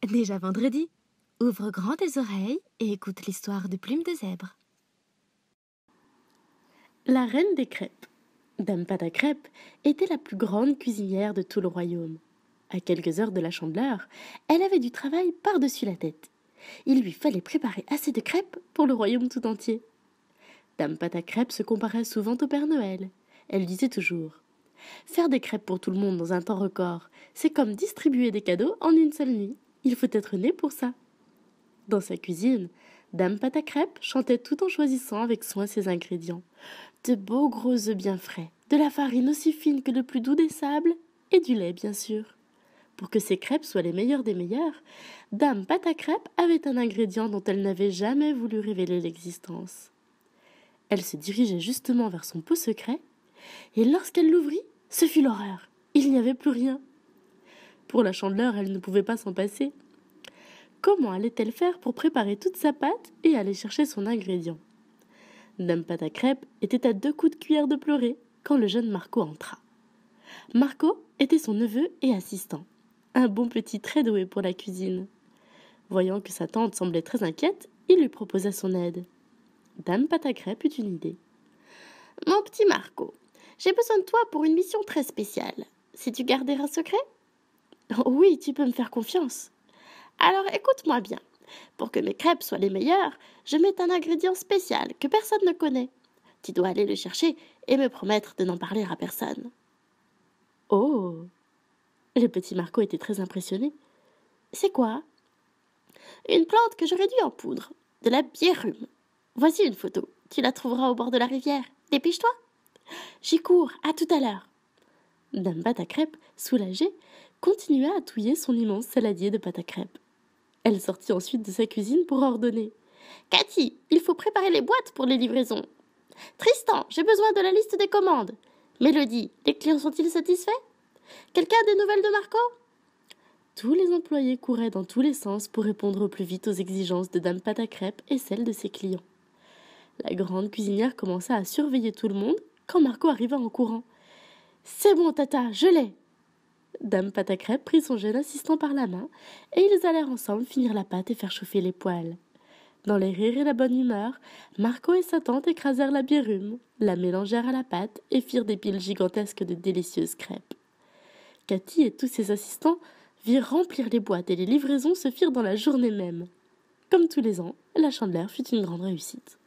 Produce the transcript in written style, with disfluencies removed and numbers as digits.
Déjà vendredi, ouvre grand tes oreilles et écoute l'histoire de Plume de Zèbre. La reine des crêpes. Dame Pâte à crêpes était la plus grande cuisinière de tout le royaume. À quelques heures de la Chandeleur, elle avait du travail par-dessus la tête. Il lui fallait préparer assez de crêpes pour le royaume tout entier. Dame Pâte à crêpes se comparait souvent au Père Noël. Elle disait toujours: faire des crêpes pour tout le monde dans un temps record, c'est comme distribuer des cadeaux en une seule nuit. Il faut être né pour ça. Dans sa cuisine, Dame Pâte à crêpes chantait tout en choisissant avec soin ses ingrédients. De beaux gros œufs bien frais, de la farine aussi fine que le plus doux des sables, et du lait bien sûr. Pour que ses crêpes soient les meilleures des meilleures, Dame Pâte à crêpes avait un ingrédient dont elle n'avait jamais voulu révéler l'existence. Elle se dirigeait justement vers son pot secret, et lorsqu'elle l'ouvrit, ce fut l'horreur. Il n'y avait plus rien. Pour la Chandeleur, elle ne pouvait pas s'en passer. Comment allait-elle faire pour préparer toute sa pâte et aller chercher son ingrédient? Dame Pâte à crêpes était à 2 coups de cuillère de pleurer quand le jeune Marco entra. Marco était son neveu et assistant, un bon petit très doué pour la cuisine. Voyant que sa tante semblait très inquiète, il lui proposa son aide. Dame Pâte à crêpes eut une idée. « Mon petit Marco, j'ai besoin de toi pour une mission très spéciale. Sais-tu garder un secret ?»« Oui, tu peux me faire confiance. »« Alors écoute-moi bien. Pour que mes crêpes soient les meilleures, je mets un ingrédient spécial que personne ne connaît. Tu dois aller le chercher et me promettre de n'en parler à personne. » Oh! Le petit Marco était très impressionné. C'est quoi? Une plante que je réduis en poudre, de la biérume. Voici une photo. Tu la trouveras au bord de la rivière. Dépêche-toi. J'y cours, à tout à l'heure. Dame Pâte à crêpes, soulagée, continua à touiller son immense saladier de pâte à crêpes. Elle sortit ensuite de sa cuisine pour ordonner. « Cathy, il faut préparer les boîtes pour les livraisons. Tristan, j'ai besoin de la liste des commandes. Mélodie, les clients sont-ils satisfaits? Quelqu'un a des nouvelles de Marco ?» Tous les employés couraient dans tous les sens pour répondre au plus vite aux exigences de Dame Pâte à crêpes et celles de ses clients. La grande cuisinière commença à surveiller tout le monde quand Marco arriva en courant. « C'est bon, Tata, je l'ai !» Dame Pâte à crêpes prit son jeune assistant par la main et ils allèrent ensemble finir la pâte et faire chauffer les poêles. Dans les rires et la bonne humeur, Marco et sa tante écrasèrent la biérume, la mélangèrent à la pâte et firent des piles gigantesques de délicieuses crêpes. Cathy et tous ses assistants virent remplir les boîtes et les livraisons se firent dans la journée même. Comme tous les ans, la Chandeleur fut une grande réussite.